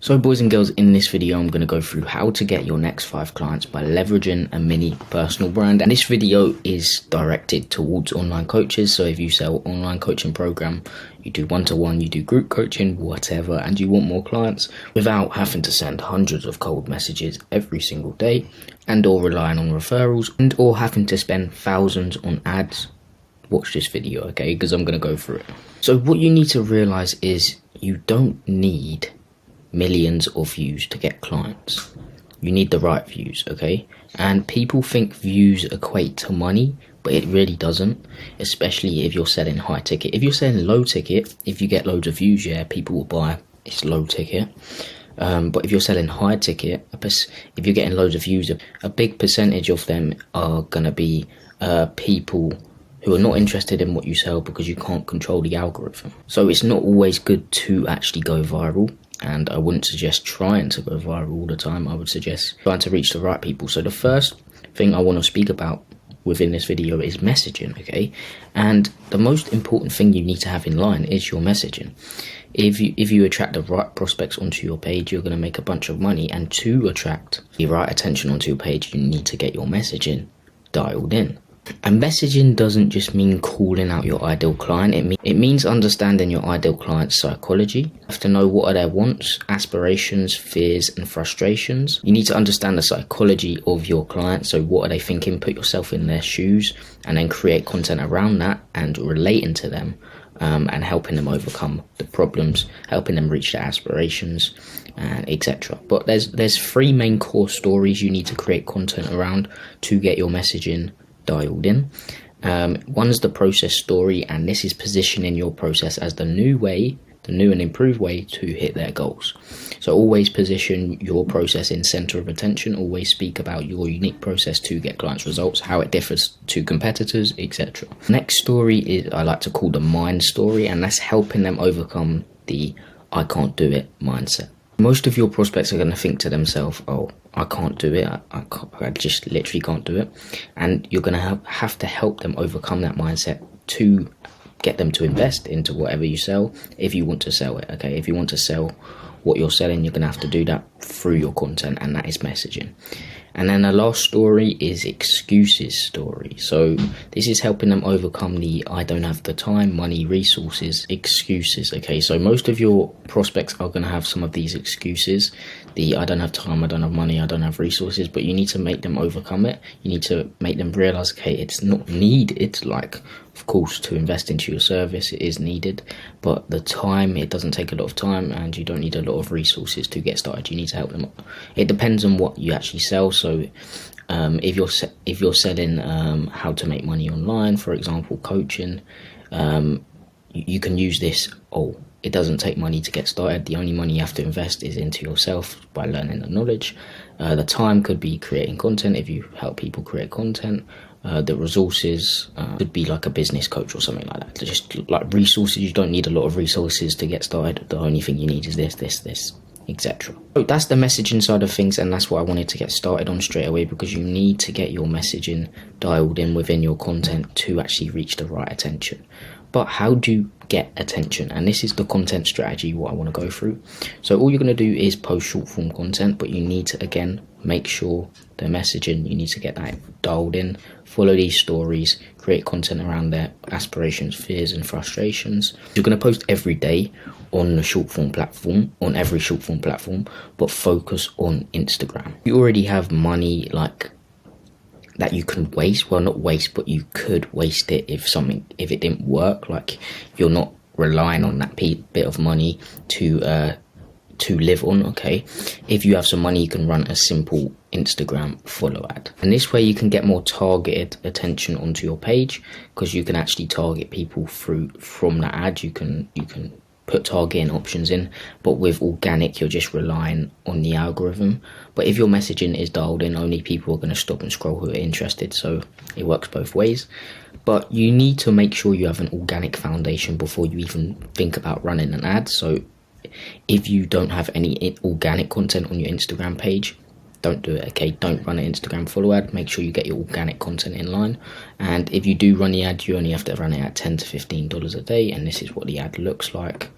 So boys and girls, in this video I'm going to go through how to get your next 5 clients by leveraging a mini personal brand. And this video is directed towards online coaches. So if you sell online coaching program, you do one-to-one, you do group coaching, whatever, and you want more clients without having to send hundreds of cold messages every single day and or relying on referrals and or having to spend thousands on ads, watch this video, okay, because I'm going to go through it. So what you need to realize is you don't need millions of views to get clients. You need the right views, okay? And people think views equate to money, but it really doesn't, especially if you're selling high ticket. If you're selling low ticket, if you get loads of views, yeah, people will buy. It's low ticket. But if you're selling high ticket, if you're getting loads of views, a big percentage of them are going to be people who are not interested in what you sell because you can't control the algorithm. So it's not always good to actually go viral. And I wouldn't suggest trying to go viral all the time. I would suggest trying to reach the right people. So the first thing I want to speak about within this video is messaging, okay? And the most important thing you need to have in line is your messaging. If you attract the right prospects onto your page, you're going to make a bunch of money. And to attract the right attention onto your page, you need to get your messaging dialed in. And messaging doesn't just mean calling out your ideal client. It means understanding your ideal client's psychology. You have to know what are their wants, aspirations, fears and frustrations. You need to understand the psychology of your client. So what are they thinking? Put yourself in their shoes and then create content around that and relating to them and helping them overcome the problems, helping them reach their aspirations and etc. But there's 3 main core stories you need to create content around to get your messaging dialed in. One's the process story, and this is positioning your process as the new and improved way to hit their goals. So always position your process in center of attention. Always speak about your unique process to get clients results, how it differs to competitors, etc. Next story is I like to call the mind story, and that's helping them overcome the I can't do it mindset. Most of your prospects are going to think to themselves, oh, I can't do it, I just literally can't do it. And you're going to have to help them overcome that mindset to get them to invest into whatever you sell if you want to sell it, okay? If you want to sell what you're selling, you're going to have to do that through your content, and that is messaging. And then the last story is excuses story. So this is helping them overcome the I don't have the time, money, resources, excuses, okay? So most of your prospects are going to have some of these excuses. The I don't have time, I don't have money, I don't have resources, but you need to make them overcome it. You need to make them realize, okay, it's not needed, like, of course, to invest into your service, it is needed, but the time, it doesn't take a lot of time, and you don't need a lot of resources to get started. You need to help them. It depends on what you actually sell. So if you're selling how to make money online, for example, coaching, you can use this. It doesn't take money to get started. The only money you have to invest is into yourself by learning the knowledge. The time could be creating content if you help people create content. The resources could be like a business coach or something like that. Just like resources, you don't need a lot of resources to get started. The only thing you need is this, etc. So that's the messaging side of things, and that's what I wanted to get started on straight away, because you need to get your messaging dialed in within your content to actually reach the right attention. But how do you get attention? And this is the content strategy what I want to go through. So all you're going to do is post short form content, but you need to again make sure the messaging, you need to get that dialed in, follow these stories, create content around their aspirations, fears and frustrations. You're going to post every day on the short form platform, on every short form platform, but focus on Instagram. You already have money like that you can waste. Well, not waste, but you could waste it if it didn't work. Like, you're not relying on that bit of money to live on, okay? If you have some money, you can run a simple Instagram follow ad, and this way you can get more targeted attention onto your page, because you can actually target people from that ad. You can put targeting options in, but with organic you're just relying on the algorithm. But if your messaging is dialed in, only people are going to stop and scroll who are interested, so it works both ways. But you need to make sure you have an organic foundation before you even think about running an ad. So if you don't have any organic content on your Instagram page, don't do it, okay? Don't run an Instagram follow ad. Make sure you get your organic content in line. And if you do run the ad, you only have to run it at $10 to $15 a day, and this is what the ad looks like.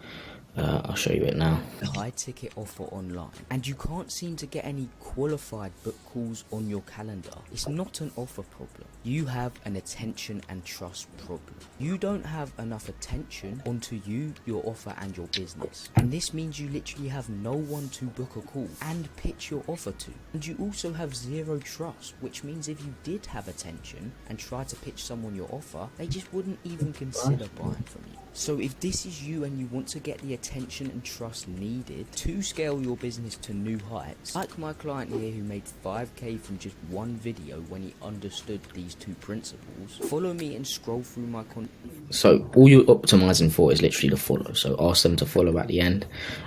I'll show you it now. A high ticket offer online and you can't seem to get any qualified book calls on your calendar, it's not an offer problem. You have an attention and trust problem. You don't have enough attention onto you, your offer and your business, and this means you literally have no one to book a call and pitch your offer to. And you also have zero trust, which means if you did have attention and try to pitch someone your offer, they just wouldn't even consider buying from you. So if this is you and you want to get the attention and trust needed to scale your business to new heights, like my client here who made 5k from just one video when he understood these two principles, follow me and scroll through my content. So all you're optimizing for is literally the follow. So ask them to follow at the end.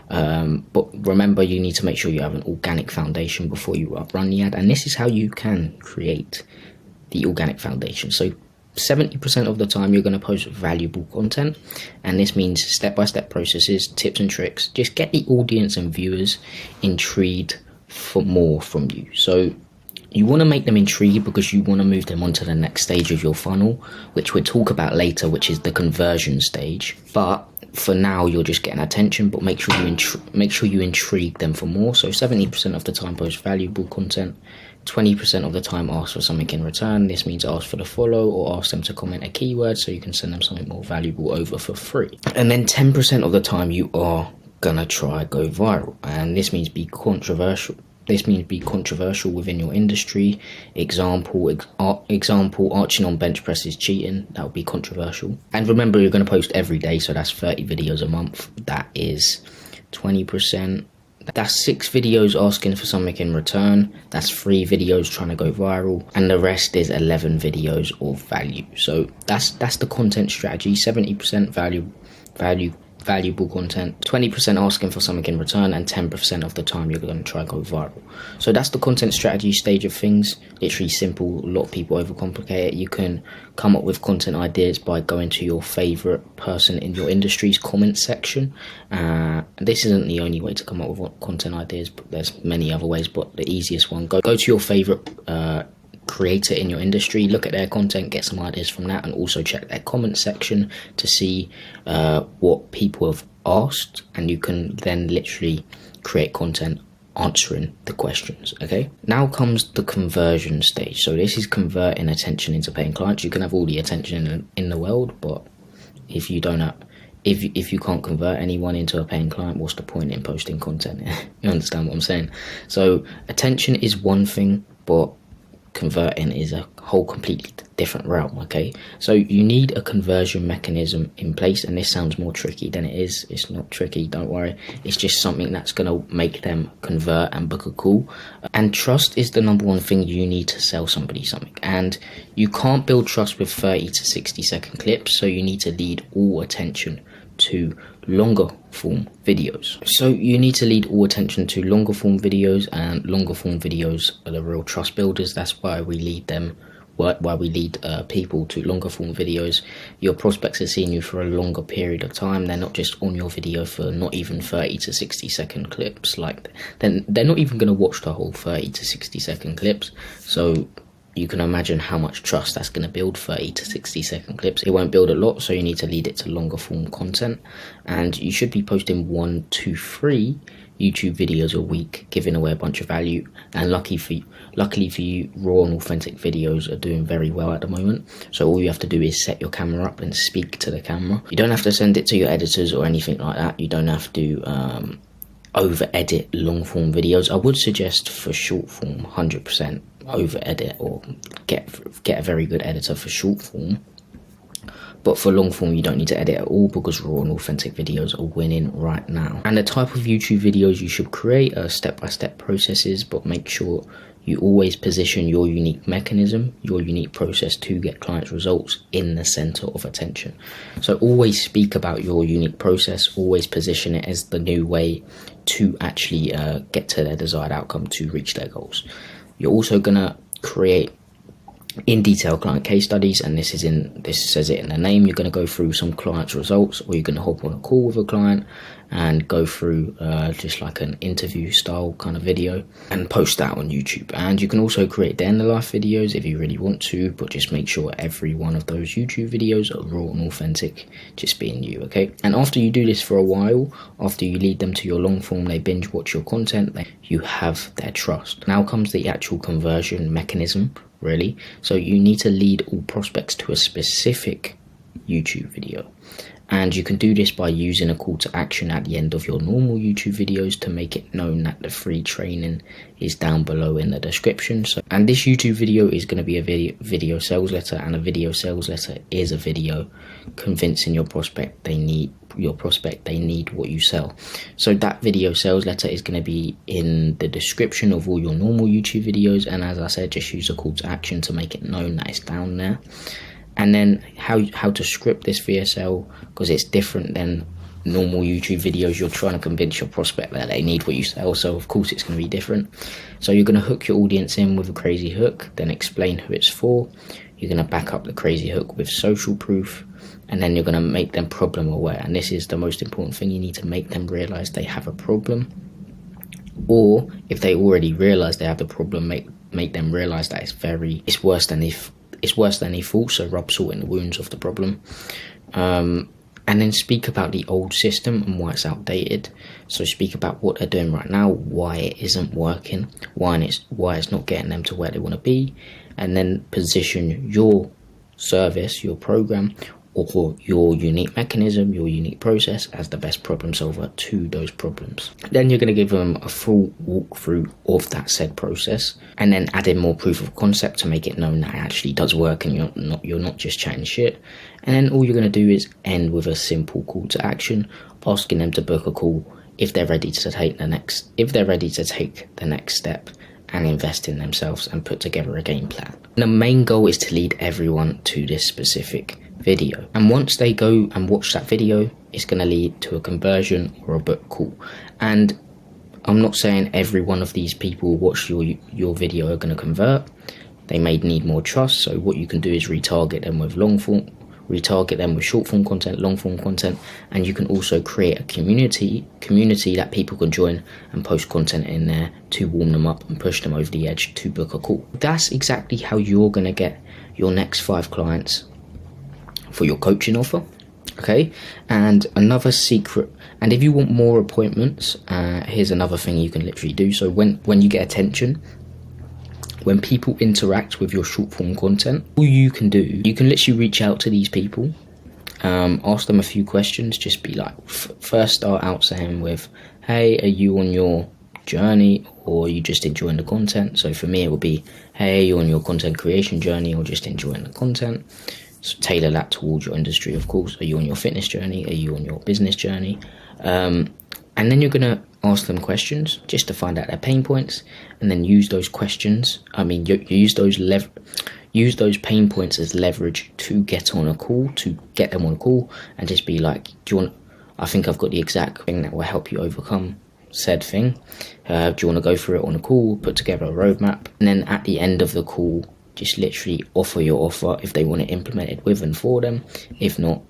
But remember, you need to make sure you have an organic foundation before you run the ad. And this is how you can create the organic foundation. So 70% of the time you're going to post valuable content, and this means step-by-step processes, tips and tricks. Just get the audience and viewers intrigued for more from you. So you want to make them intrigued because you want to move them on to the next stage of your funnel, which we'll talk about later, which is the conversion stage. But for now, you're just getting attention, but make sure you intrigue them for more. So 70% of the time post valuable content, 20% of the time ask for something in return. This means ask for the follow or ask them to comment a keyword so you can send them something more valuable over for free. And then 10% of the time you are gonna try go viral, and this means be controversial. This means be controversial within your industry. Example, arching on bench press is cheating. That would be controversial. And remember, you're going to post every day, so that's 30 videos a month. That is 20%. That's 6 videos asking for something in return. That's 3 videos trying to go viral, and the rest is 11 videos of value. So that's the content strategy. 70% valuable content, 20% asking for something in return, and 10% of the time you're going to try and go viral. So that's the content strategy stage of things. Literally simple. A lot of people overcomplicate it. You can come up with content ideas by going to your favorite person in your industry's comment section. This isn't the only way to come up with content ideas, but there's many other ways, but the easiest one, go to your favorite creator in your industry, look at their content, get some ideas from that, and also check their comment section to see what people have asked, and you can then literally create content answering the questions. Okay, now comes the conversion stage. So this is converting attention into paying clients. You can have all the attention in the world, but if you don't have, if you can't convert anyone into a paying client, what's the point in posting content? You understand what I'm saying? So attention is one thing, but converting is a whole completely different realm. Okay, so you need a conversion mechanism in place, and this sounds more tricky than it is. It's not tricky, don't worry. It's just something that's going to make them convert and book a call. And trust is the number one thing you need to sell somebody something, and you can't build trust with 30 to 60 second clips, so you need to lead all attention to longer form videos. So you need to lead all attention to longer form videos, and longer form videos are the real trust builders. That's why we lead them, why we lead people to longer form videos. Your prospects are seeing you for a longer period of time. They're not just on your video for not even 30 to 60 second clips. Like, then they're not even going to watch the whole 30 to 60 second clips. So you can imagine how much trust that's going to build. 30 to 60 second clips, it won't build a lot, so you need to lead it to longer form content. And you should be posting 1 to 3 YouTube videos a week, giving away a bunch of value. And luckily for you, raw and authentic videos are doing very well at the moment. So all you have to do is set your camera up and speak to the camera. You don't have to send it to your editors or anything like that. You don't have to over edit long form videos. I would suggest for short form 100% over edit, or get a very good editor for short form. But for long form, you don't need to edit at all, because raw and authentic videos are winning right now. And the type of YouTube videos you should create are step-by-step processes, but make sure you always position your unique mechanism, your unique process to get clients' results in the center of attention. So always speak about your unique process, always position it as the new way to actually get to their desired outcome, to reach their goals. You're also going to create in detail client case studies, and this says it in the name. You're going to go through some client's results, or you're going to hop on a call with a client and go through just like an interview style kind of video and post that on YouTube. And you can also create day in the life videos if you really want to, but just make sure every one of those YouTube videos are raw and authentic, just being you, okay? And after you do this for a while, after you lead them to your long form, they binge watch your content, you have their trust. Now comes the actual conversion mechanism, really. So you need to lead all prospects to a specific YouTube video, and you can do this by using a call to action at the end of your normal YouTube videos to make it known that the free training is down below in the description. And this YouTube video is going to be a video sales letter, and a video sales letter is a video convincing your prospect they need what you sell. So that video sales letter is going to be in the description of all your normal YouTube videos, and as I said, just use a call to action to make it known that it's down there. And then how to script this VSL, because it's different than normal YouTube videos. You're trying to convince your prospect that they need what you sell, so of course it's going to be different. So you're going to hook your audience in with a crazy hook, then explain who it's for. You're going to back up the crazy hook with social proof, and then you're going to make them problem aware. And this is the most important thing. You need to make them realize they have a problem, or if they already realize they have the problem, make them realize that it's worse than they thought, so rub salt in the wounds of the problem. And then speak about the old system and why it's outdated. So speak about what they're doing right now, why it isn't working, why it's not getting them to where they want to be, and then position your service, your program, or your unique mechanism, your unique process as the best problem solver to those problems. Then you're going to give them a full walkthrough of that said process, and then add in more proof of concept to make it known that it actually does work and you're not just chatting shit. And then all you're going to do is end with a simple call to action, asking them to book a call if they're ready to take the next step and invest in themselves and put together a game plan. And the main goal is to lead everyone to this specific video, and once they go and watch that video, it's going to lead to a conversion or a book call. And I'm not saying every one of these people who watch your video are going to convert. They may need more trust, so what you can do is retarget them with short form content, long form content, and you can also create a community that people can join and post content in there to warm them up and push them over the edge to book a call. That's exactly how you're going to get your next 5 clients for your coaching offer, okay? And another secret, and if you want more appointments, here's another thing you can literally do. So when you get attention, when people interact with your short form content, all you can do, you can literally reach out to these people, ask them a few questions. Just be like, first start out saying with, hey, are you on your journey, or are you just enjoying the content? So for me it will be, hey, are you on your content creation journey or just enjoying the content? So tailor that towards your industry, of course. Are you on your fitness journey? Are you on your business journey? And then you're going to ask them questions just to find out their pain points, and then use those questions. Use those pain points as leverage to get them on a call, and just be like, I think I've got the exact thing that will help you overcome said thing. Do you want to go through it on a call, put together a roadmap, and then at the end of the call, just literally offer your offer if they want it implemented with and for them. If not,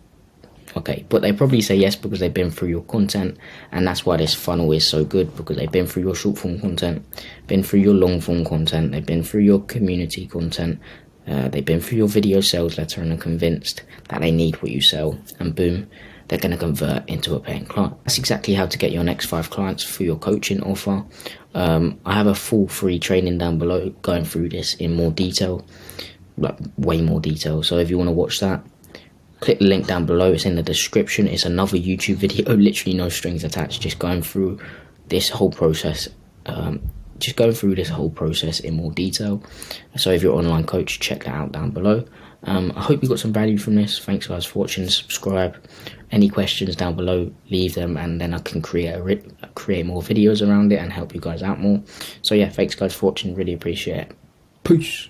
okay, but they probably say yes because they've been through your content, and that's why this funnel is so good, because they've been through your short form content, been through your long form content, they've been through your community content, they've been through your video sales letter and are convinced that they need what you sell, and boom, they're going to convert into a paying client. That's exactly how to get your next 5 clients for your coaching offer. I have a full free training down below going through this in more detail, like way more detail. So if you want to watch that, click the link down below. It's in the description. It's another YouTube video, literally no strings attached, just going through this whole process. In more detail. So if you're an online coach, check that out down below. I hope you got some value from this. Thanks guys for watching. Subscribe. Any questions down below, leave them, and then I can create more videos around it and help you guys out more. So yeah, thanks guys for watching. Really appreciate it. Peace.